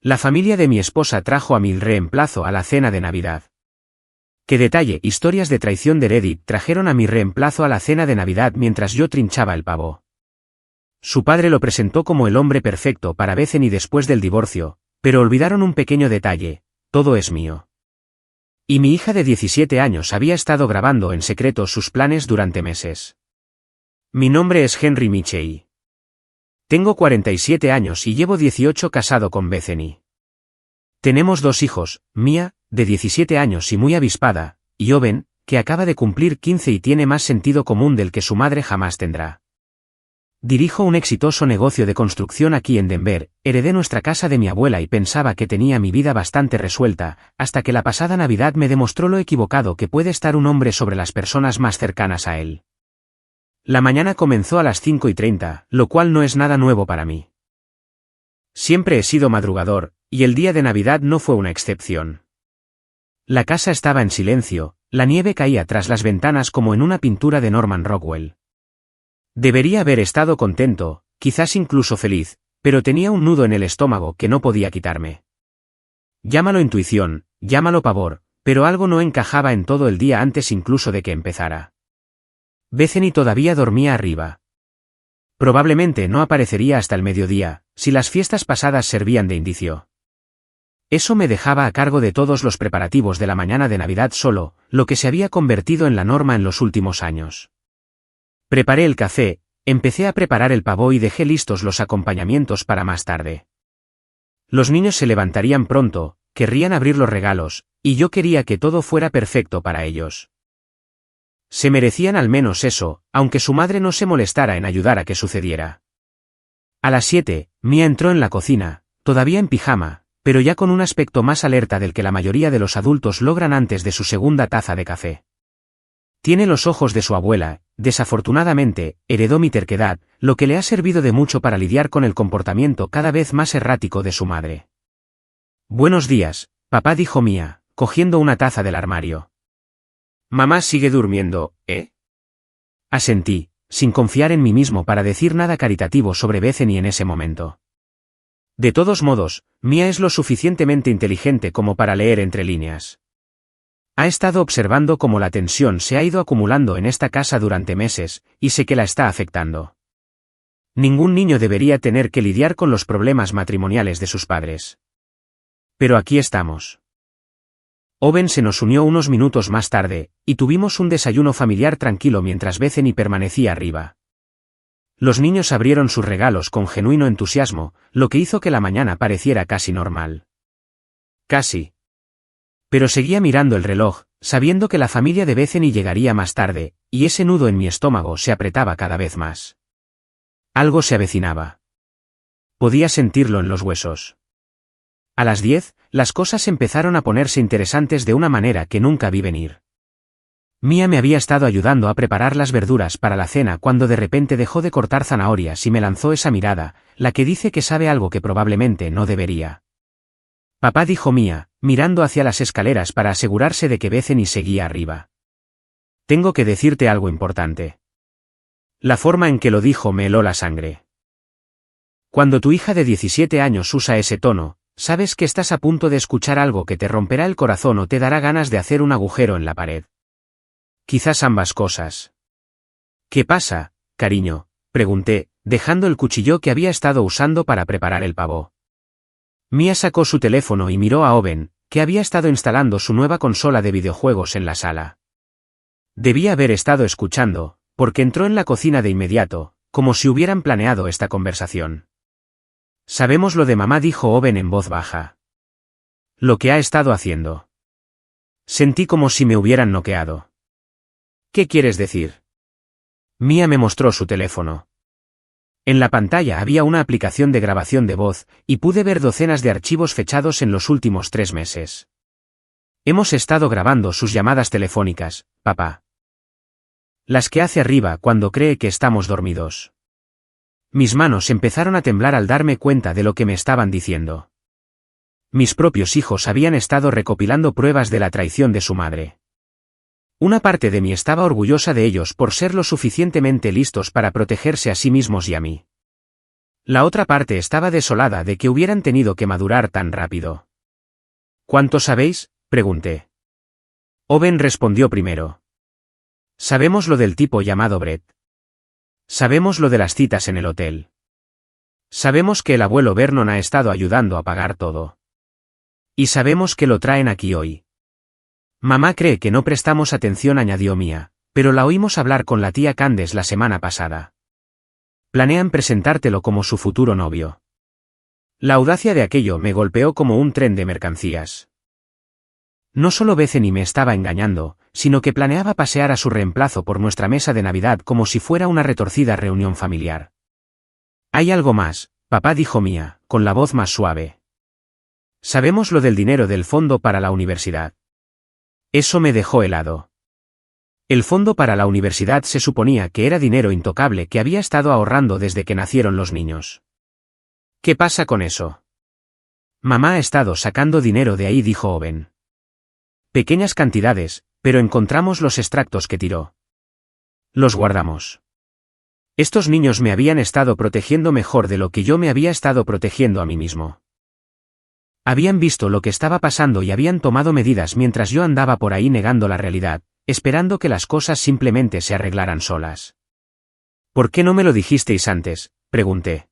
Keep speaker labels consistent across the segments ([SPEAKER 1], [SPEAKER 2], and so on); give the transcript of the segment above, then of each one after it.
[SPEAKER 1] La familia de mi esposa trajo a mi reemplazo a la cena de Navidad. ¡Qué detalle! Historias de traición de Reddit trajeron a mi reemplazo a la cena de Navidad mientras yo trinchaba el pavo. Su padre lo presentó como el hombre perfecto para Bethany después del divorcio, pero olvidaron un pequeño detalle: todo es mío. Y mi hija de 17 años había estado grabando en secreto sus planes durante meses. Mi nombre es Henry Michei. Tengo 47 años y llevo 18 casado con Bethany. Tenemos 2 hijos, Mia, de 17 años y muy avispada, y Owen, que acaba de cumplir 15 y tiene más sentido común del que su madre jamás tendrá. Dirijo un exitoso negocio de construcción aquí en Denver, heredé nuestra casa de mi abuela y pensaba que tenía mi vida bastante resuelta, hasta que la pasada Navidad me demostró lo equivocado que puede estar un hombre sobre las personas más cercanas a él. La mañana comenzó a las 5:30, lo cual no es nada nuevo para mí. Siempre he sido madrugador, y el día de Navidad no fue una excepción. La casa estaba en silencio, la nieve caía tras las ventanas como en una pintura de Norman Rockwell. Debería haber estado contento, quizás incluso feliz, pero tenía un nudo en el estómago que no podía quitarme. Llámalo intuición, llámalo pavor, pero algo no encajaba en todo el día antes incluso de que empezara. Bethany todavía dormía arriba. Probablemente no aparecería hasta el mediodía, si las fiestas pasadas servían de indicio. Eso me dejaba a cargo de todos los preparativos de la mañana de Navidad solo, lo que se había convertido en la norma en los últimos años. Preparé el café, empecé a preparar el pavo y dejé listos los acompañamientos para más tarde. Los niños se levantarían pronto, querrían abrir los regalos, y yo quería que todo fuera perfecto para ellos. Se merecían al menos eso, aunque su madre no se molestara en ayudar a que sucediera. A las 7, Mia entró en la cocina, todavía en pijama, pero ya con un aspecto más alerta del que la mayoría de los adultos logran antes de su segunda taza de café. Tiene los ojos de su abuela, desafortunadamente, heredó mi terquedad, lo que le ha servido de mucho para lidiar con el comportamiento cada vez más errático de su madre. Buenos días, papá, dijo Mia, cogiendo una taza del armario. Mamá sigue durmiendo, ¿eh? Asentí, sin confiar en mí mismo para decir nada caritativo sobre Bethany en ese momento. De todos modos, Mia es lo suficientemente inteligente como para leer entre líneas. Ha estado observando cómo la tensión se ha ido acumulando en esta casa durante meses, y sé que la está afectando. Ningún niño debería tener que lidiar con los problemas matrimoniales de sus padres. Pero aquí estamos. Owen se nos unió unos minutos más tarde, y tuvimos un desayuno familiar tranquilo mientras Bethany permanecía arriba. Los niños abrieron sus regalos con genuino entusiasmo, lo que hizo que la mañana pareciera casi normal. Casi. Pero seguía mirando el reloj, sabiendo que la familia de Bethany llegaría más tarde, y ese nudo en mi estómago se apretaba cada vez más. Algo se avecinaba. Podía sentirlo en los huesos. A las 10, las cosas empezaron a ponerse interesantes de una manera que nunca vi venir. Mia me había estado ayudando a preparar las verduras para la cena cuando de repente dejó de cortar zanahorias y me lanzó esa mirada, la que dice que sabe algo que probablemente no debería. Papá, dijo Mia, mirando hacia las escaleras para asegurarse de que Bethany seguía arriba. Tengo que decirte algo importante. La forma en que lo dijo me heló la sangre. Cuando tu hija de 17 años usa ese tono, sabes que estás a punto de escuchar algo que te romperá el corazón o te dará ganas de hacer un agujero en la pared. Quizás ambas cosas. ¿Qué pasa, cariño?, pregunté, dejando el cuchillo que había estado usando para preparar el pavo. Mia sacó su teléfono y miró a Owen, que había estado instalando su nueva consola de videojuegos en la sala. Debía haber estado escuchando, porque entró en la cocina de inmediato, como si hubieran planeado esta conversación. Sabemos lo de mamá, dijo Owen en voz baja. Lo que ha estado haciendo. Sentí como si me hubieran noqueado. ¿Qué quieres decir? Mia me mostró su teléfono. En la pantalla había una aplicación de grabación de voz, y pude ver docenas de archivos fechados en los últimos 3 meses. Hemos estado grabando sus llamadas telefónicas, papá. Las que hace arriba cuando cree que estamos dormidos. Mis manos empezaron a temblar al darme cuenta de lo que me estaban diciendo. Mis propios hijos habían estado recopilando pruebas de la traición de su madre. Una parte de mí estaba orgullosa de ellos por ser lo suficientemente listos para protegerse a sí mismos y a mí. La otra parte estaba desolada de que hubieran tenido que madurar tan rápido. ¿Cuánto sabéis?, pregunté. Owen respondió primero. Sabemos lo del tipo llamado Brett. Sabemos lo de las citas en el hotel. Sabemos que el abuelo Vernon ha estado ayudando a pagar todo. Y sabemos que lo traen aquí hoy. Mamá cree que no prestamos atención, añadió Mia, pero la oímos hablar con la tía Candace la semana pasada. Planean presentártelo como su futuro novio. La audacia de aquello me golpeó como un tren de mercancías. No solo Bethany me estaba engañando, sino que planeaba pasear a su reemplazo por nuestra mesa de Navidad como si fuera una retorcida reunión familiar. Hay algo más, papá, dijo Mia, con la voz más suave. Sabemos lo del dinero del fondo para la universidad. Eso me dejó helado. El fondo para la universidad se suponía que era dinero intocable que había estado ahorrando desde que nacieron los niños. ¿Qué pasa con eso? Mamá ha estado sacando dinero de ahí, dijo Owen. Pequeñas cantidades, pero encontramos los extractos que tiró. Los guardamos. Estos niños me habían estado protegiendo mejor de lo que yo me había estado protegiendo a mí mismo. Habían visto lo que estaba pasando y habían tomado medidas mientras yo andaba por ahí negando la realidad, esperando que las cosas simplemente se arreglaran solas. ¿Por qué no me lo dijisteis antes?, pregunté.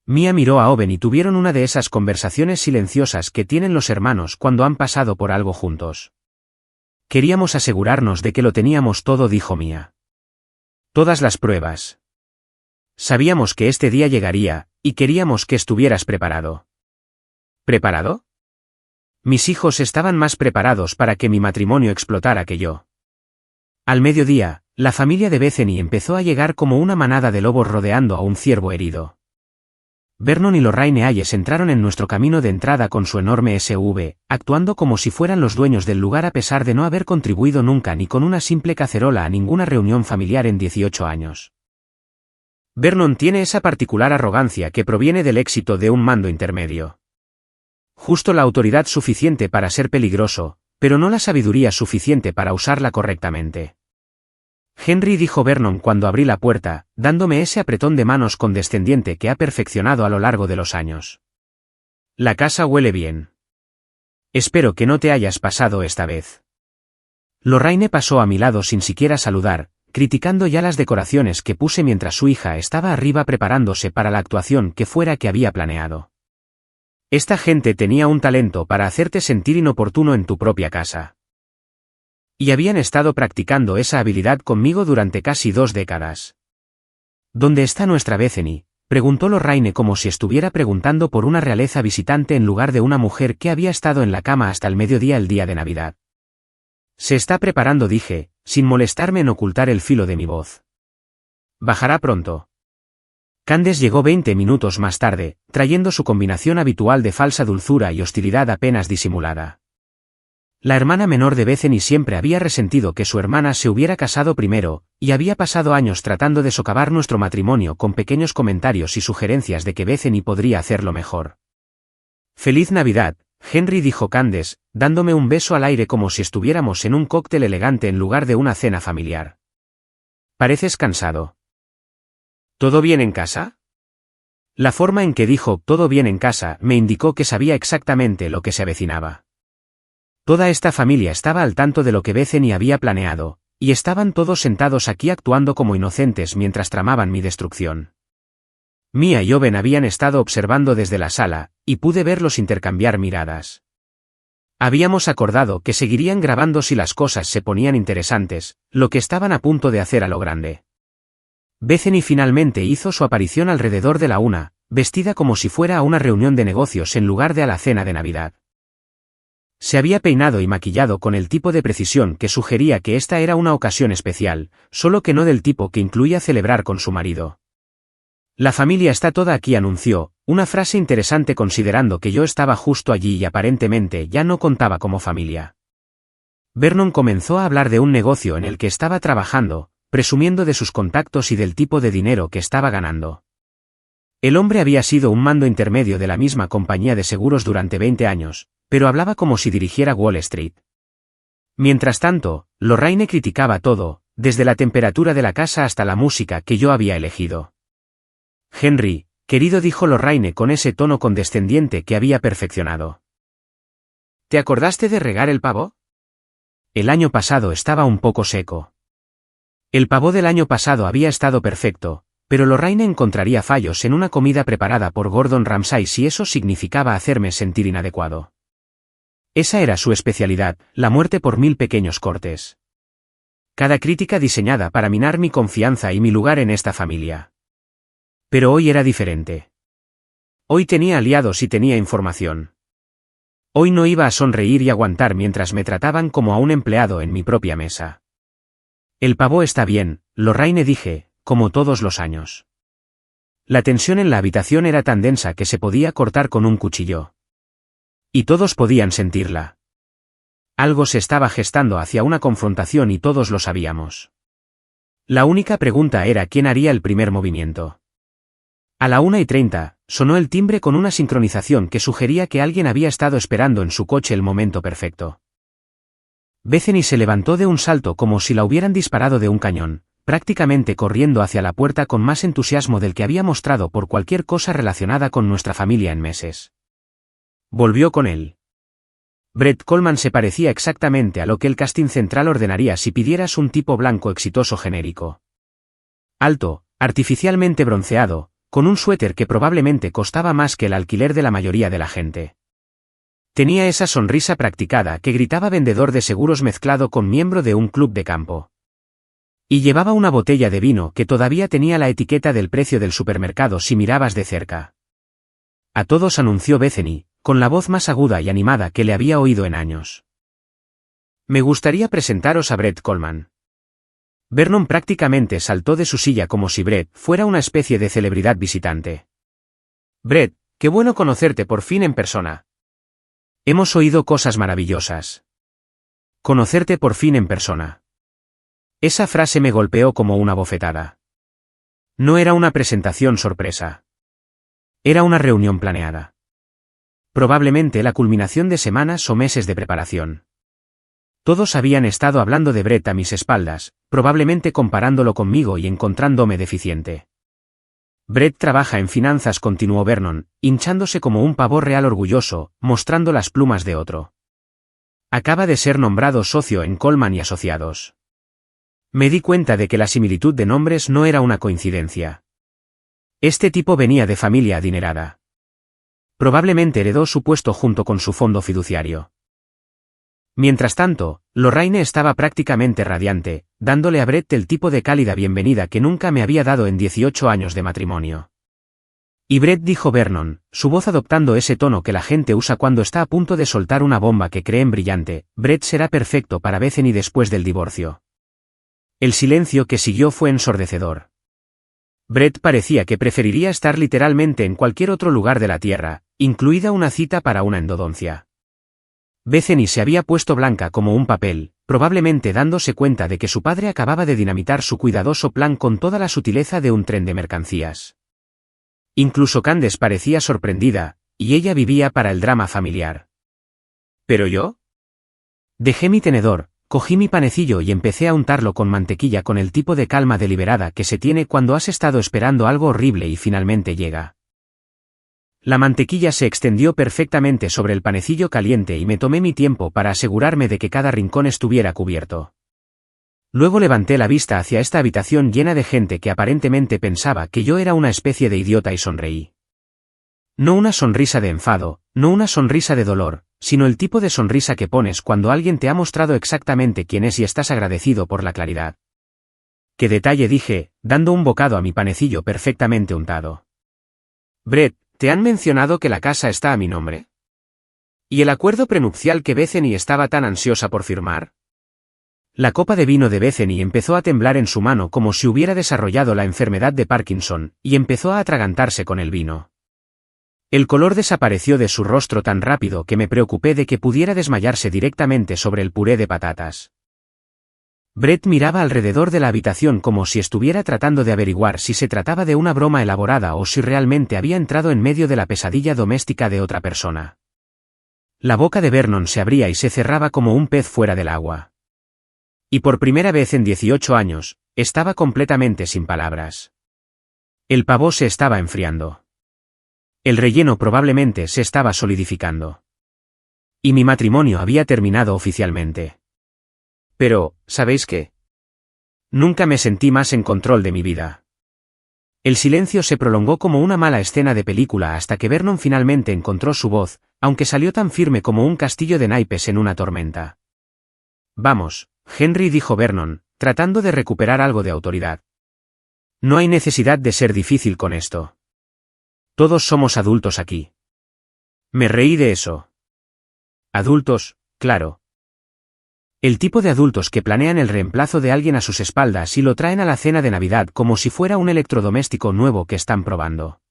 [SPEAKER 1] Mia miró a Owen y tuvieron una de esas conversaciones silenciosas que tienen los hermanos cuando han pasado por algo juntos. Queríamos asegurarnos de que lo teníamos todo, dijo Mia. Todas las pruebas. Sabíamos que este día llegaría, y queríamos que estuvieras preparado. ¿Preparado? Mis hijos estaban más preparados para que mi matrimonio explotara que yo. Al mediodía, la familia de Bethany empezó a llegar como una manada de lobos rodeando a un ciervo herido. Vernon y Lorraine Hayes entraron en nuestro camino de entrada con su enorme SUV, actuando como si fueran los dueños del lugar a pesar de no haber contribuido nunca ni con una simple cacerola a ninguna reunión familiar en 18 años. Vernon tiene esa particular arrogancia que proviene del éxito de un mando intermedio. Justo la autoridad suficiente para ser peligroso, pero no la sabiduría suficiente para usarla correctamente. Henry, dijo Vernon cuando abrí la puerta, dándome ese apretón de manos condescendiente que ha perfeccionado a lo largo de los años. La casa huele bien. Espero que no te hayas pasado esta vez. Lorraine pasó a mi lado sin siquiera saludar, criticando ya las decoraciones que puse mientras su hija estaba arriba preparándose para la actuación que fuera que había planeado. Esta gente tenía un talento para hacerte sentir inoportuno en tu propia casa. Y habían estado practicando esa habilidad conmigo durante casi 2 décadas. ¿Dónde está nuestra Bethany?, preguntó Lorraine como si estuviera preguntando por una realeza visitante en lugar de una mujer que había estado en la cama hasta el mediodía el día de Navidad. Se está preparando, dije, sin molestarme en ocultar el filo de mi voz. Bajará pronto. Candace llegó 20 minutos más tarde, trayendo su combinación habitual de falsa dulzura y hostilidad apenas disimulada. La hermana menor de Bethany siempre había resentido que su hermana se hubiera casado primero, y había pasado años tratando de socavar nuestro matrimonio con pequeños comentarios y sugerencias de que Bethany podría hacerlo mejor. «Feliz Navidad», Henry, dijo Candace, dándome un beso al aire como si estuviéramos en un cóctel elegante en lugar de una cena familiar. «Pareces cansado». ¿Todo bien en casa? La forma en que dijo «todo bien en casa» me indicó que sabía exactamente lo que se avecinaba. Toda esta familia estaba al tanto de lo que Bethany había planeado, y estaban todos sentados aquí actuando como inocentes mientras tramaban mi destrucción. Mia y Owen habían estado observando desde la sala, y pude verlos intercambiar miradas. Habíamos acordado que seguirían grabando si las cosas se ponían interesantes, lo que estaban a punto de hacer a lo grande. Bethany finalmente hizo su aparición alrededor de la 1, vestida como si fuera a una reunión de negocios en lugar de a la cena de Navidad. Se había peinado y maquillado con el tipo de precisión que sugería que esta era una ocasión especial, solo que no del tipo que incluía celebrar con su marido. «La familia está toda aquí», anunció, una frase interesante considerando que yo estaba justo allí y aparentemente ya no contaba como familia. Vernon comenzó a hablar de un negocio en el que estaba trabajando, presumiendo de sus contactos y del tipo de dinero que estaba ganando. El hombre había sido un mando intermedio de la misma compañía de seguros durante 20 años, pero hablaba como si dirigiera Wall Street. Mientras tanto, Lorraine criticaba todo, desde la temperatura de la casa hasta la música que yo había elegido. «Henry, Querido, dijo Lorraine con ese tono condescendiente que había perfeccionado. ¿Te acordaste de regar el pavo? El año pasado estaba un poco seco. El pavo del año pasado había estado perfecto, pero Lorraine encontraría fallos en una comida preparada por Gordon Ramsay si eso significaba hacerme sentir inadecuado. Esa era su especialidad, la muerte por 1000 pequeños cortes. Cada crítica diseñada para minar mi confianza y mi lugar en esta familia. Pero hoy era diferente. Hoy tenía aliados y tenía información. Hoy no iba a sonreír y aguantar mientras me trataban como a un empleado en mi propia mesa. El pavo está bien, Lorraine, dije, como todos los años. La tensión en la habitación era tan densa que se podía cortar con un cuchillo. Y todos podían sentirla. Algo se estaba gestando hacia una confrontación y todos lo sabíamos. La única pregunta era quién haría el primer movimiento. A la 1:30, sonó el timbre con una sincronización que sugería que alguien había estado esperando en su coche el momento perfecto. Bethany se levantó de un salto como si la hubieran disparado de un cañón, prácticamente corriendo hacia la puerta con más entusiasmo del que había mostrado por cualquier cosa relacionada con nuestra familia en meses. Volvió con él. Brett Coleman se parecía exactamente a lo que el casting central ordenaría si pidieras un tipo blanco exitoso genérico. Alto, artificialmente bronceado, con un suéter que probablemente costaba más que el alquiler de la mayoría de la gente. Tenía esa sonrisa practicada que gritaba vendedor de seguros mezclado con miembro de un club de campo. Y llevaba una botella de vino que todavía tenía la etiqueta del precio del supermercado si mirabas de cerca. A todos, anunció Bethany, con la voz más aguda y animada que le había oído en años. Me gustaría presentaros a Brett Coleman. Vernon prácticamente saltó de su silla como si Brett fuera una especie de celebridad visitante. Brett, qué bueno conocerte por fin en persona. Hemos oído cosas maravillosas. Conocerte por fin en persona. Esa frase me golpeó como una bofetada. No era una presentación sorpresa. Era una reunión planeada. Probablemente la culminación de semanas o meses de preparación. Todos habían estado hablando de Brett a mis espaldas, probablemente comparándolo conmigo y encontrándome deficiente. Brett trabaja en finanzas, continuó Vernon, hinchándose como un pavo real orgulloso, mostrando las plumas de otro. Acaba de ser nombrado socio en Coleman y Asociados. Me di cuenta de que la similitud de nombres no era una coincidencia. Este tipo venía de familia adinerada. Probablemente heredó su puesto junto con su fondo fiduciario. Mientras tanto, Lorraine estaba prácticamente radiante, dándole a Brett el tipo de cálida bienvenida que nunca me había dado en 18 años de matrimonio. Y Brett, dijo Vernon, su voz adoptando ese tono que la gente usa cuando está a punto de soltar una bomba que creen brillante, Brett será perfecto para Bethany después del divorcio. El silencio que siguió fue ensordecedor. Brett parecía que preferiría estar literalmente en cualquier otro lugar de la tierra, incluida una cita para una endodoncia. Bethany se había puesto blanca como un papel, probablemente dándose cuenta de que su padre acababa de dinamitar su cuidadoso plan con toda la sutileza de un tren de mercancías. Incluso Candace parecía sorprendida, y ella vivía para el drama familiar. ¿Pero yo? Dejé mi tenedor, cogí mi panecillo y empecé a untarlo con mantequilla con el tipo de calma deliberada que se tiene cuando has estado esperando algo horrible y finalmente llega. La mantequilla se extendió perfectamente sobre el panecillo caliente y me tomé mi tiempo para asegurarme de que cada rincón estuviera cubierto. Luego levanté la vista hacia esta habitación llena de gente que aparentemente pensaba que yo era una especie de idiota y sonreí. No una sonrisa de enfado, no una sonrisa de dolor, sino el tipo de sonrisa que pones cuando alguien te ha mostrado exactamente quién es y estás agradecido por la claridad. ¡Qué detalle!, dije, dando un bocado a mi panecillo perfectamente untado. Brett, ¿te han mencionado que la casa está a mi nombre? ¿Y el acuerdo prenupcial que Bethany estaba tan ansiosa por firmar? La copa de vino de Bethany empezó a temblar en su mano como si hubiera desarrollado la enfermedad de Parkinson, y empezó a atragantarse con el vino. El color desapareció de su rostro tan rápido que me preocupé de que pudiera desmayarse directamente sobre el puré de patatas. Brett miraba alrededor de la habitación como si estuviera tratando de averiguar si se trataba de una broma elaborada o si realmente había entrado en medio de la pesadilla doméstica de otra persona. La boca de Vernon se abría y se cerraba como un pez fuera del agua. Y por primera vez en 18 años, estaba completamente sin palabras. El pavo se estaba enfriando. El relleno probablemente se estaba solidificando. Y mi matrimonio había terminado oficialmente. Pero, ¿sabéis qué? Nunca me sentí más en control de mi vida. El silencio se prolongó como una mala escena de película hasta que Vernon finalmente encontró su voz, aunque salió tan firme como un castillo de naipes en una tormenta. Vamos, Henry, dijo Vernon, tratando de recuperar algo de autoridad. No hay necesidad de ser difícil con esto. Todos somos adultos aquí. Me reí de eso. Adultos, claro. El tipo de adultos que planean el reemplazo de alguien a sus espaldas y lo traen a la cena de Navidad como si fuera un electrodoméstico nuevo que están probando.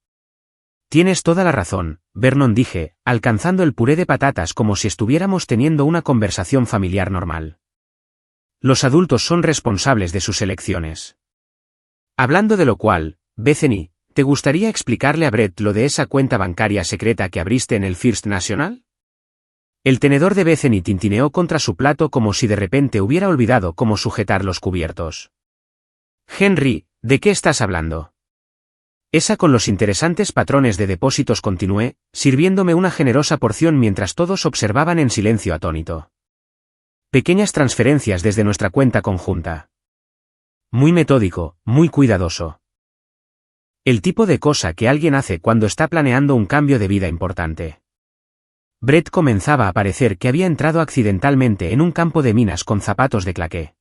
[SPEAKER 1] Tienes toda la razón, Vernon, dije, alcanzando el puré de patatas como si estuviéramos teniendo una conversación familiar normal. Los adultos son responsables de sus elecciones. Hablando de lo cual, Bethany, ¿te gustaría explicarle a Brett lo de esa cuenta bancaria secreta que abriste en el First National? El tenedor de Bethany tintineó contra su plato como si de repente hubiera olvidado cómo sujetar los cubiertos. Henry, ¿de qué estás hablando? Esa con los interesantes patrones de depósitos, continué, sirviéndome una generosa porción mientras todos observaban en silencio atónito. Pequeñas transferencias desde nuestra cuenta conjunta. Muy metódico, muy cuidadoso. El tipo de cosa que alguien hace cuando está planeando un cambio de vida importante. Brett comenzaba a parecer que había entrado accidentalmente en un campo de minas con zapatos de claqué.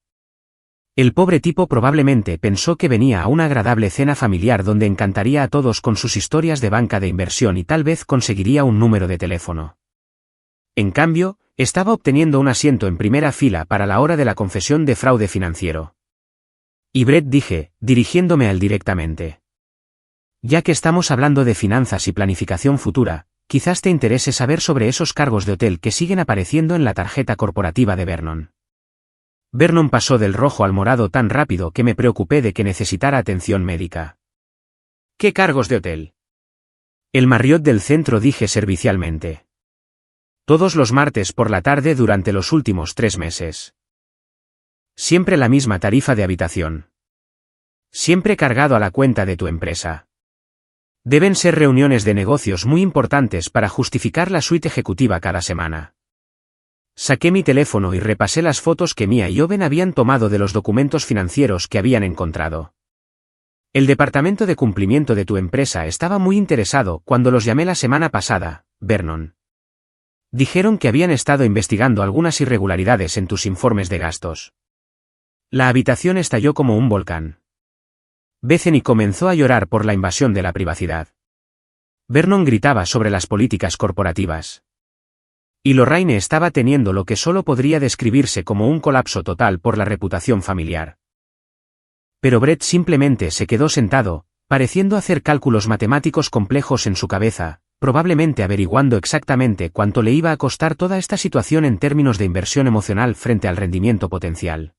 [SPEAKER 1] El pobre tipo probablemente pensó que venía a una agradable cena familiar donde encantaría a todos con sus historias de banca de inversión y tal vez conseguiría un número de teléfono. En cambio, estaba obteniendo un asiento en primera fila para la hora de la confesión de fraude financiero. Y Brett, dije, dirigiéndome a él directamente. Ya que estamos hablando de finanzas y planificación futura, quizás te interese saber sobre esos cargos de hotel que siguen apareciendo en la tarjeta corporativa de Vernon. Vernon pasó del rojo al morado tan rápido que me preocupé de que necesitara atención médica. ¿Qué cargos de hotel? El Marriott del centro, dije servicialmente. Todos los martes por la tarde durante los últimos 3 meses. Siempre la misma tarifa de habitación. Siempre cargado a la cuenta de tu empresa. Deben ser reuniones de negocios muy importantes para justificar la suite ejecutiva cada semana. Saqué mi teléfono y repasé las fotos que Mia y Owen habían tomado de los documentos financieros que habían encontrado. El departamento de cumplimiento de tu empresa estaba muy interesado cuando los llamé la semana pasada, Vernon. Dijeron que habían estado investigando algunas irregularidades en tus informes de gastos. La habitación estalló como un volcán. Bethany comenzó a llorar por la invasión de la privacidad. Vernon gritaba sobre las políticas corporativas. Y Lorraine estaba teniendo lo que solo podría describirse como un colapso total por la reputación familiar. Pero Brett simplemente se quedó sentado, pareciendo hacer cálculos matemáticos complejos en su cabeza, probablemente averiguando exactamente cuánto le iba a costar toda esta situación en términos de inversión emocional frente al rendimiento potencial.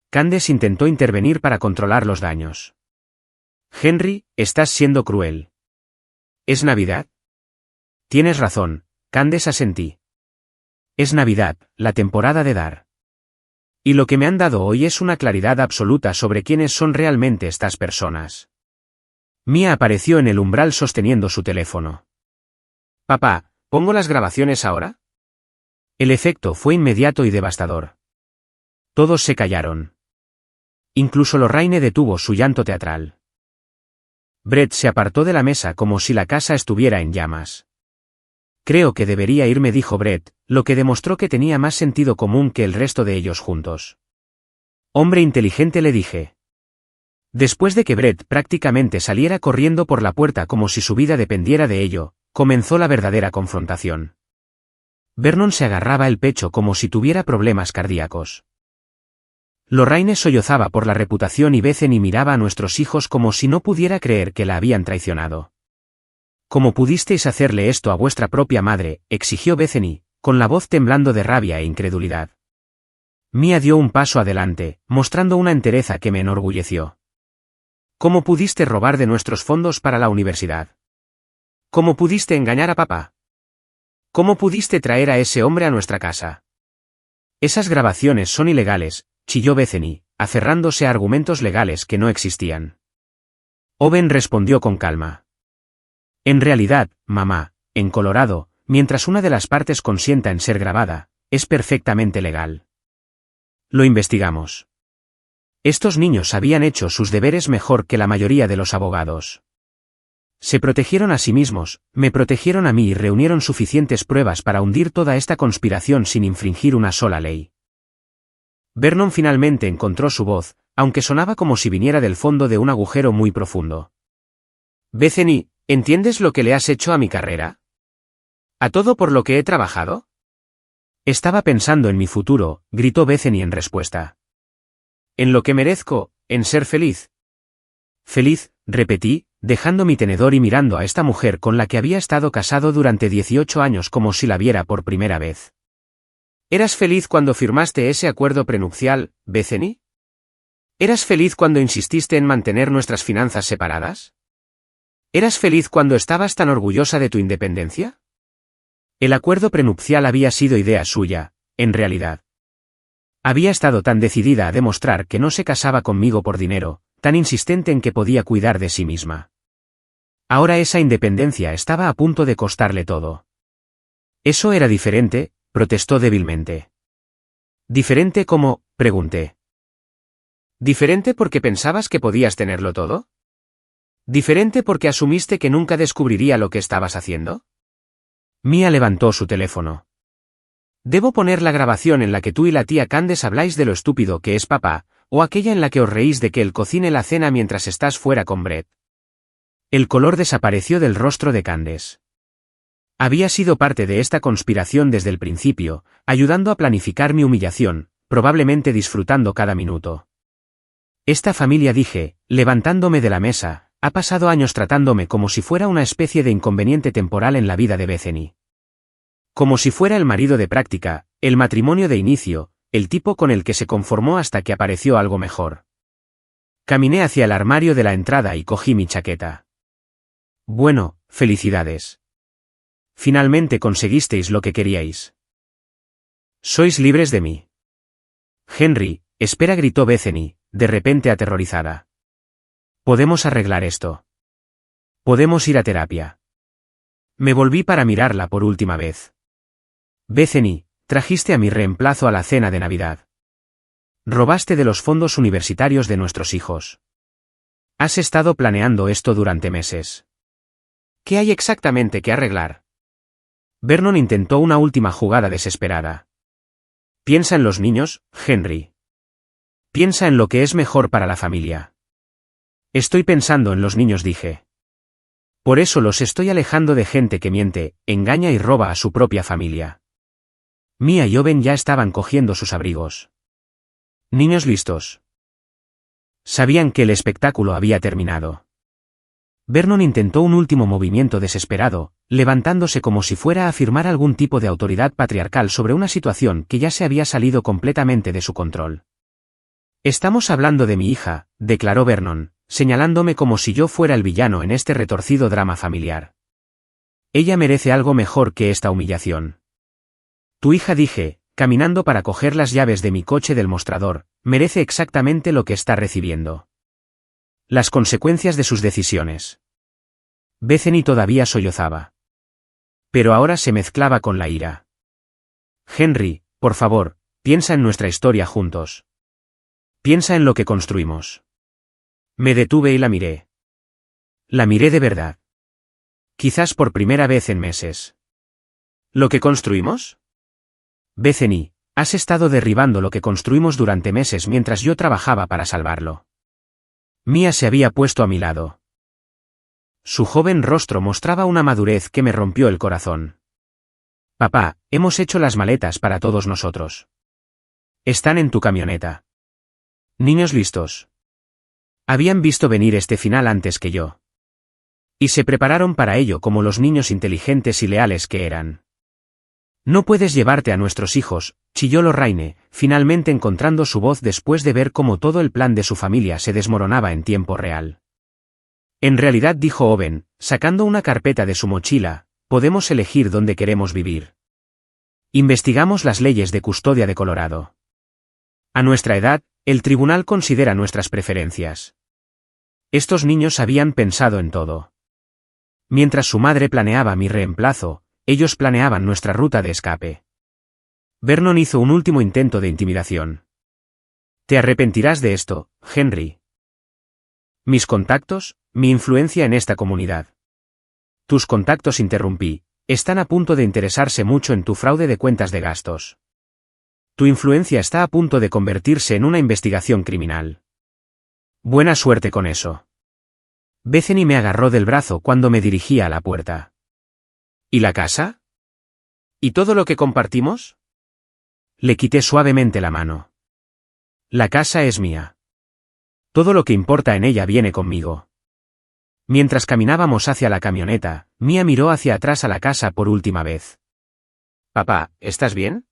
[SPEAKER 1] Candace intentó intervenir para controlar los daños. Henry, estás siendo cruel. ¿Es Navidad? Tienes razón, Candace, asentí. Es Navidad, la temporada de dar. Y lo que me han dado hoy es una claridad absoluta sobre quiénes son realmente estas personas. Mia apareció en el umbral sosteniendo su teléfono. Papá, ¿pongo las grabaciones ahora? El efecto fue inmediato y devastador. Todos se callaron. Incluso Lorraine detuvo su llanto teatral. Brett se apartó de la mesa como si la casa estuviera en llamas. Creo que debería irme, dijo Brett, lo que demostró que tenía más sentido común que el resto de ellos juntos. Hombre inteligente, le dije. Después de que Brett prácticamente saliera corriendo por la puerta como si su vida dependiera de ello, comenzó la verdadera confrontación. Vernon se agarraba el pecho como si tuviera problemas cardíacos. Lorraine sollozaba por la reputación y Bethany miraba a nuestros hijos como si no pudiera creer que la habían traicionado. ¿Cómo pudisteis hacerle esto a vuestra propia madre?, exigió Bethany, con la voz temblando de rabia e incredulidad. Mia dio un paso adelante, mostrando una entereza que me enorgulleció. ¿Cómo pudiste robar de nuestros fondos para la universidad? ¿Cómo pudiste engañar a papá? ¿Cómo pudiste traer a ese hombre a nuestra casa? Esas grabaciones son ilegales, chilló Bethany, aferrándose a argumentos legales que no existían. Owen respondió con calma. En realidad, mamá, en Colorado, mientras una de las partes consienta en ser grabada, es perfectamente legal. Lo investigamos. Estos niños habían hecho sus deberes mejor que la mayoría de los abogados. Se protegieron a sí mismos, me protegieron a mí y reunieron suficientes pruebas para hundir toda esta conspiración sin infringir una sola ley. Vernon finalmente encontró su voz, aunque sonaba como si viniera del fondo de un agujero muy profundo. Bethany, ¿entiendes lo que le has hecho a mi carrera? ¿A todo por lo que he trabajado? Estaba pensando en mi futuro, gritó Bethany en respuesta. ¿En lo que merezco, en ser feliz? Feliz, repetí, dejando mi tenedor y mirando a esta mujer con la que había estado casado durante 18 años como si la viera por primera vez. ¿Eras feliz cuando firmaste ese acuerdo prenupcial, Bethany? ¿Eras feliz cuando insististe en mantener nuestras finanzas separadas? ¿Eras feliz cuando estabas tan orgullosa de tu independencia? El acuerdo prenupcial había sido idea suya, en realidad. Había estado tan decidida a demostrar que no se casaba conmigo por dinero, tan insistente en que podía cuidar de sí misma. Ahora esa independencia estaba a punto de costarle todo. Eso era diferente, protestó débilmente. ¿Diferente cómo?, pregunté. ¿Diferente porque pensabas que podías tenerlo todo? ¿Diferente porque asumiste que nunca descubriría lo que estabas haciendo? Mia levantó su teléfono. ¿Debo poner la grabación en la que tú y la tía Candace habláis de lo estúpido que es papá, o aquella en la que os reís de que él cocine la cena mientras estás fuera con Brett? El color desapareció del rostro de Candace. Había sido parte de esta conspiración desde el principio, ayudando a planificar mi humillación, probablemente disfrutando cada minuto. Esta familia, dije, levantándome de la mesa, ha pasado años tratándome como si fuera una especie de inconveniente temporal en la vida de Bethany. Como si fuera el marido de práctica, el matrimonio de inicio, el tipo con el que se conformó hasta que apareció algo mejor. Caminé hacia el armario de la entrada y cogí mi chaqueta. Bueno, felicidades. Finalmente conseguisteis lo que queríais. Sois libres de mí. Henry, espera, gritó Bethany, de repente aterrorizada. Podemos arreglar esto. Podemos ir a terapia. Me volví para mirarla por última vez. Bethany, trajiste a mi reemplazo a la cena de Navidad. Robaste de los fondos universitarios de nuestros hijos. Has estado planeando esto durante meses. ¿Qué hay exactamente que arreglar? Vernon intentó una última jugada desesperada. Piensa en los niños, Henry. Piensa en lo que es mejor para la familia. Estoy pensando en los niños, dije. Por eso los estoy alejando de gente que miente, engaña y roba a su propia familia. Mia y Owen ya estaban cogiendo sus abrigos. Niños listos. Sabían que el espectáculo había terminado. Vernon intentó un último movimiento desesperado, levantándose como si fuera a afirmar algún tipo de autoridad patriarcal sobre una situación que ya se había salido completamente de su control. Estamos hablando de mi hija, declaró Vernon, señalándome como si yo fuera el villano en este retorcido drama familiar. Ella merece algo mejor que esta humillación. Tu hija, dije, caminando para coger las llaves de mi coche del mostrador, merece exactamente lo que está recibiendo. Las consecuencias de sus decisiones. Bethany todavía sollozaba. Pero ahora se mezclaba con la ira. Henry, por favor, piensa en nuestra historia juntos. Piensa en lo que construimos. Me detuve y la miré. La miré de verdad. Quizás por primera vez en meses. ¿Lo que construimos? Bethany, has estado derribando lo que construimos durante meses mientras yo trabajaba para salvarlo. Mia se había puesto a mi lado. Su joven rostro mostraba una madurez que me rompió el corazón. Papá, hemos hecho las maletas para todos nosotros. Están en tu camioneta. Niños listos. Habían visto venir este final antes que yo. Y se prepararon para ello como los niños inteligentes y leales que eran. No puedes llevarte a nuestros hijos, chilló Lorraine, finalmente encontrando su voz después de ver cómo todo el plan de su familia se desmoronaba en tiempo real. En realidad, dijo Owen, sacando una carpeta de su mochila, podemos elegir dónde queremos vivir. Investigamos las leyes de custodia de Colorado. A nuestra edad, el tribunal considera nuestras preferencias. Estos niños habían pensado en todo. Mientras su madre planeaba mi reemplazo, ellos planeaban nuestra ruta de escape. Vernon hizo un último intento de intimidación. Te arrepentirás de esto, Henry. Mis contactos, mi influencia en esta comunidad. Tus contactos, interrumpí, están a punto de interesarse mucho en tu fraude de cuentas de gastos. Tu influencia está a punto de convertirse en una investigación criminal. Buena suerte con eso. Bethany me agarró del brazo cuando me dirigía a la puerta. ¿Y la casa? ¿Y todo lo que compartimos? Le quité suavemente la mano. La casa es mía. Todo lo que importa en ella viene conmigo. Mientras caminábamos hacia la camioneta, Mia miró hacia atrás a la casa por última vez. Papá, ¿estás bien?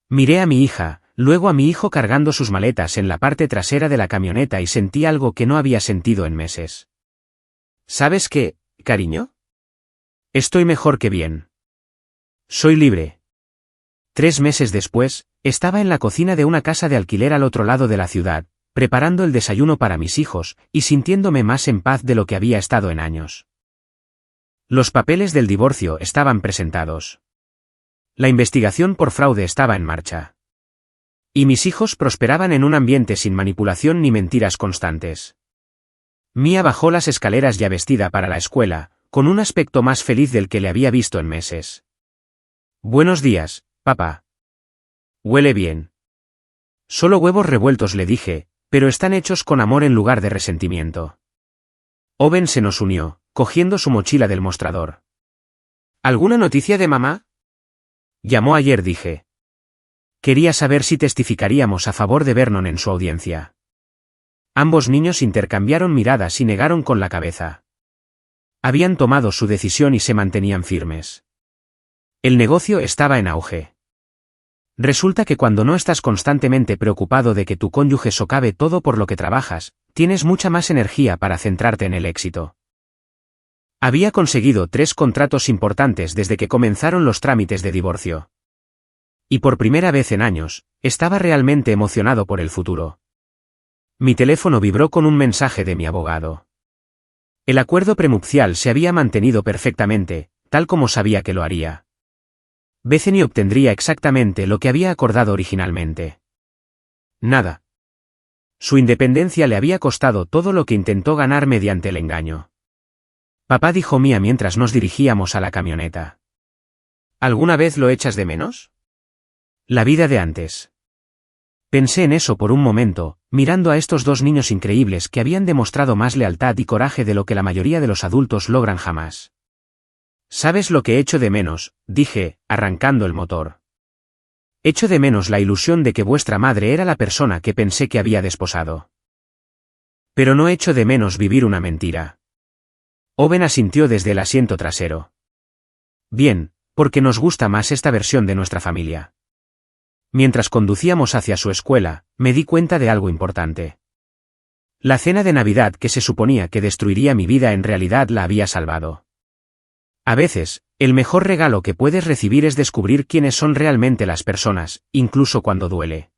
[SPEAKER 1] Miré a mi hija, luego a mi hijo cargando sus maletas en la parte trasera de la camioneta y sentí algo que no había sentido en meses. ¿Sabes qué, cariño? Estoy mejor que bien. Soy libre. 3 meses después, estaba en la cocina de una casa de alquiler al otro lado de la ciudad, preparando el desayuno para mis hijos, y sintiéndome más en paz de lo que había estado en años. Los papeles del divorcio estaban presentados. La investigación por fraude estaba en marcha. Y mis hijos prosperaban en un ambiente sin manipulación ni mentiras constantes. Mia bajó las escaleras ya vestida para la escuela, con un aspecto más feliz del que le había visto en meses. Buenos días, papá. Huele bien. Solo huevos revueltos, le dije, pero están hechos con amor en lugar de resentimiento. Owen se nos unió, cogiendo su mochila del mostrador. ¿Alguna noticia de mamá? Llamó ayer, dije. Quería saber si testificaríamos a favor de Vernon en su audiencia. Ambos niños intercambiaron miradas y negaron con la cabeza. Habían tomado su decisión y se mantenían firmes. El negocio estaba en auge. Resulta que cuando no estás constantemente preocupado de que tu cónyuge socave todo por lo que trabajas, tienes mucha más energía para centrarte en el éxito. Había conseguido 3 contratos importantes desde que comenzaron los trámites de divorcio. Y por primera vez en años, estaba realmente emocionado por el futuro. Mi teléfono vibró con un mensaje de mi abogado. El acuerdo prenupcial se había mantenido perfectamente, tal como sabía que lo haría. Bethany obtendría exactamente lo que había acordado originalmente. Nada. Su independencia le había costado todo lo que intentó ganar mediante el engaño. Papá, dijo Mia mientras nos dirigíamos a la camioneta. ¿Alguna vez lo echas de menos? La vida de antes. Pensé en eso por un momento, mirando a estos 2 niños increíbles que habían demostrado más lealtad y coraje de lo que la mayoría de los adultos logran jamás. ¿Sabes lo que echo de menos?, dije, arrancando el motor. Echo de menos la ilusión de que vuestra madre era la persona que pensé que había desposado. Pero no echo de menos vivir una mentira. Owen asintió desde el asiento trasero. Bien, porque nos gusta más esta versión de nuestra familia. Mientras conducíamos hacia su escuela, me di cuenta de algo importante. La cena de Navidad que se suponía que destruiría mi vida en realidad la había salvado. A veces, el mejor regalo que puedes recibir es descubrir quiénes son realmente las personas, incluso cuando duele.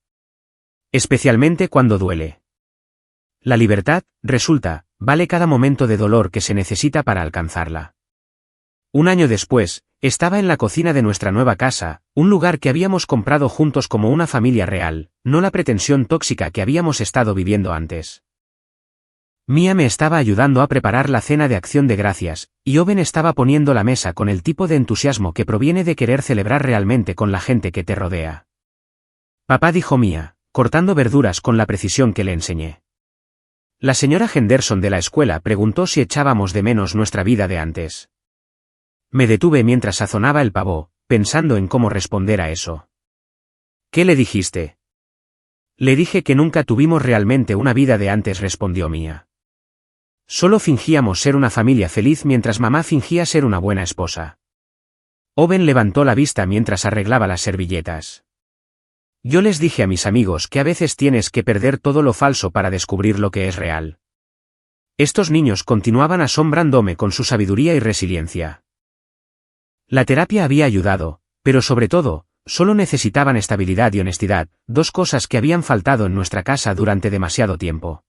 [SPEAKER 1] Especialmente cuando duele. La libertad, resulta, vale cada momento de dolor que se necesita para alcanzarla. Un año después, estaba en la cocina de nuestra nueva casa, un lugar que habíamos comprado juntos como una familia real, no la pretensión tóxica que habíamos estado viviendo antes. Mia me estaba ayudando a preparar la cena de acción de gracias, y Owen estaba poniendo la mesa con el tipo de entusiasmo que proviene de querer celebrar realmente con la gente que te rodea. Papá, dijo Mia, cortando verduras con la precisión que le enseñé. La señora Henderson de la escuela preguntó si echábamos de menos nuestra vida de antes. Me detuve mientras sazonaba el pavo, pensando en cómo responder a eso. ¿Qué le dijiste? Le dije que nunca tuvimos realmente una vida de antes, respondió Mia. Solo fingíamos ser una familia feliz mientras mamá fingía ser una buena esposa. Owen levantó la vista mientras arreglaba las servilletas. Yo les dije a mis amigos que a veces tienes que perder todo lo falso para descubrir lo que es real. Estos niños continuaban asombrándome con su sabiduría y resiliencia. La terapia había ayudado, pero sobre todo, solo necesitaban estabilidad y honestidad, 2 cosas que habían faltado en nuestra casa durante demasiado tiempo.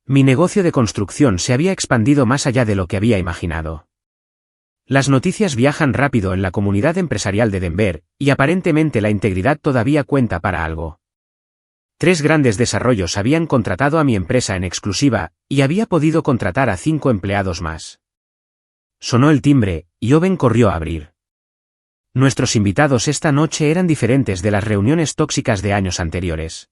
[SPEAKER 1] Mi negocio de construcción se había expandido más allá de lo que había imaginado. Las noticias viajan rápido en la comunidad empresarial de Denver, y aparentemente la integridad todavía cuenta para algo. 3 grandes desarrollos habían contratado a mi empresa en exclusiva, y había podido contratar a 5 empleados más. Sonó el timbre, y Owen corrió a abrir. Nuestros invitados esta noche eran diferentes de las reuniones tóxicas de años anteriores.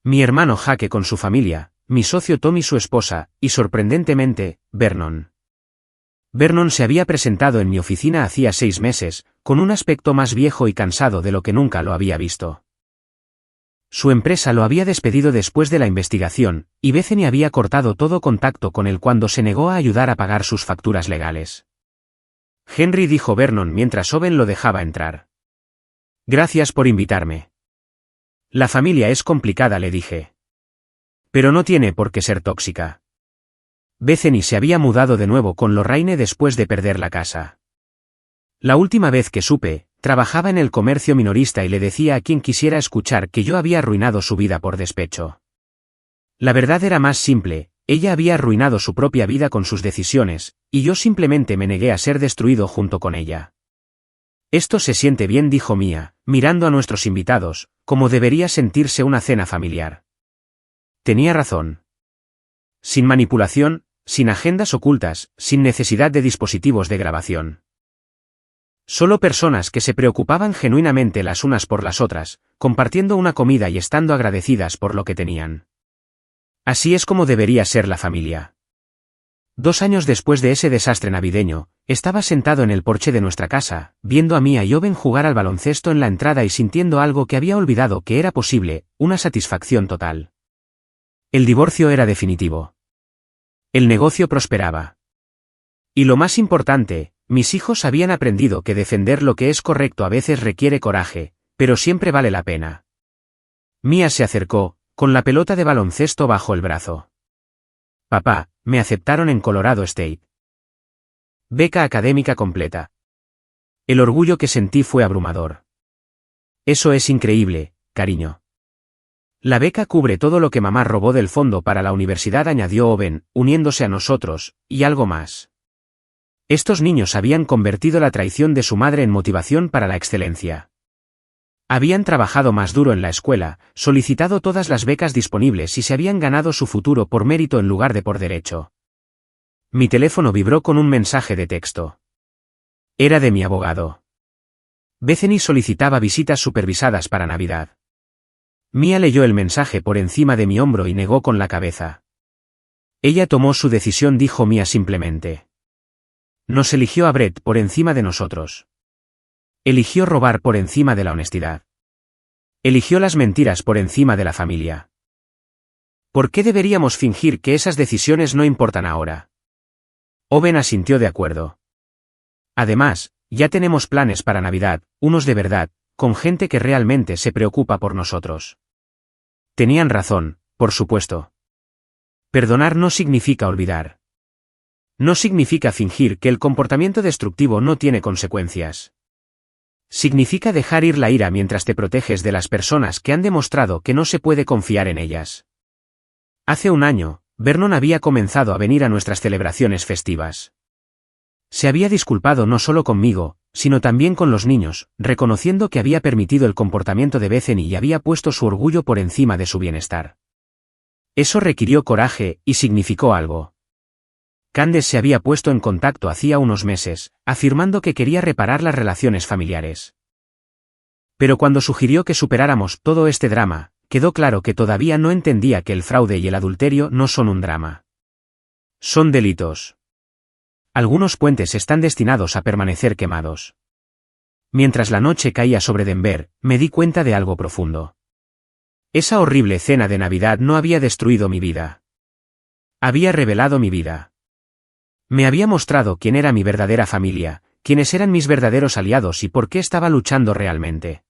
[SPEAKER 1] Mi hermano Jake con su familia, mi socio Tom y su esposa, y sorprendentemente, Vernon. Vernon se había presentado en mi oficina hacía 6 meses, con un aspecto más viejo y cansado de lo que nunca lo había visto. Su empresa lo había despedido después de la investigación, y Bethany había cortado todo contacto con él cuando se negó a ayudar a pagar sus facturas legales. Henry, dijo Vernon mientras Owen lo dejaba entrar. Gracias por invitarme. La familia es complicada, le dije. Pero no tiene por qué ser tóxica. Bethany se había mudado de nuevo con Lorraine después de perder la casa. La última vez que supe, trabajaba en el comercio minorista y le decía a quien quisiera escuchar que yo había arruinado su vida por despecho. La verdad era más simple, ella había arruinado su propia vida con sus decisiones, y yo simplemente me negué a ser destruido junto con ella. Esto se siente bien, dijo Mia, mirando a nuestros invitados, como debería sentirse una cena familiar. Tenía razón. Sin manipulación, sin agendas ocultas, sin necesidad de dispositivos de grabación. Solo personas que se preocupaban genuinamente las unas por las otras, compartiendo una comida y estando agradecidas por lo que tenían. Así es como debería ser la familia. 2 años después de ese desastre navideño, estaba sentado en el porche de nuestra casa, viendo a Mia y Owen jugar al baloncesto en la entrada y sintiendo algo que había olvidado que era posible, una satisfacción total. El divorcio era definitivo. El negocio prosperaba. Y lo más importante, mis hijos habían aprendido que defender lo que es correcto a veces requiere coraje, pero siempre vale la pena. Mia se acercó, con la pelota de baloncesto bajo el brazo. Papá, me aceptaron en Colorado State. Beca académica completa. El orgullo que sentí fue abrumador. Eso es increíble, cariño. La beca cubre todo lo que mamá robó del fondo para la universidad, añadió Owen, uniéndose a nosotros, y algo más. Estos niños habían convertido la traición de su madre en motivación para la excelencia. Habían trabajado más duro en la escuela, solicitado todas las becas disponibles y se habían ganado su futuro por mérito en lugar de por derecho. Mi teléfono vibró con un mensaje de texto. Era de mi abogado. Bethany solicitaba visitas supervisadas para Navidad. Mia leyó el mensaje por encima de mi hombro y negó con la cabeza. Ella tomó su decisión, dijo Mia simplemente. Nos eligió a Brett por encima de nosotros. Eligió robar por encima de la honestidad. Eligió las mentiras por encima de la familia. ¿Por qué deberíamos fingir que esas decisiones no importan ahora? Owen asintió de acuerdo. Además, ya tenemos planes para Navidad, unos de verdad, con gente que realmente se preocupa por nosotros. Tenían razón, por supuesto. Perdonar no significa olvidar. No significa fingir que el comportamiento destructivo no tiene consecuencias. Significa dejar ir la ira mientras te proteges de las personas que han demostrado que no se puede confiar en ellas. Hace un año, Vernon había comenzado a venir a nuestras celebraciones festivas. Se había disculpado no solo conmigo, sino también con los niños, reconociendo que había permitido el comportamiento de Bethany y había puesto su orgullo por encima de su bienestar. Eso requirió coraje, y significó algo. Candace se había puesto en contacto hacía unos meses, afirmando que quería reparar las relaciones familiares. Pero cuando sugirió que superáramos todo este drama, quedó claro que todavía no entendía que el fraude y el adulterio no son un drama. Son delitos. Algunos puentes están destinados a permanecer quemados. Mientras la noche caía sobre Denver, me di cuenta de algo profundo. Esa horrible cena de Navidad no había destruido mi vida. Había revelado mi vida. Me había mostrado quién era mi verdadera familia, quiénes eran mis verdaderos aliados y por qué estaba luchando realmente.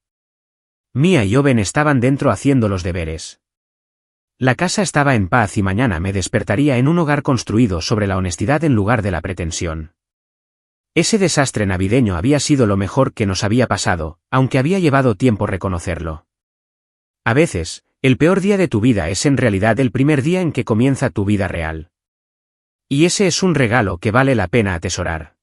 [SPEAKER 1] Mia y Owen estaban dentro haciendo los deberes. La casa estaba en paz y mañana me despertaría en un hogar construido sobre la honestidad en lugar de la pretensión. Ese desastre navideño había sido lo mejor que nos había pasado, aunque había llevado tiempo reconocerlo. A veces, El peor día de tu vida es en realidad el primer día en que comienza tu vida real. Y ese es un regalo que vale la pena atesorar.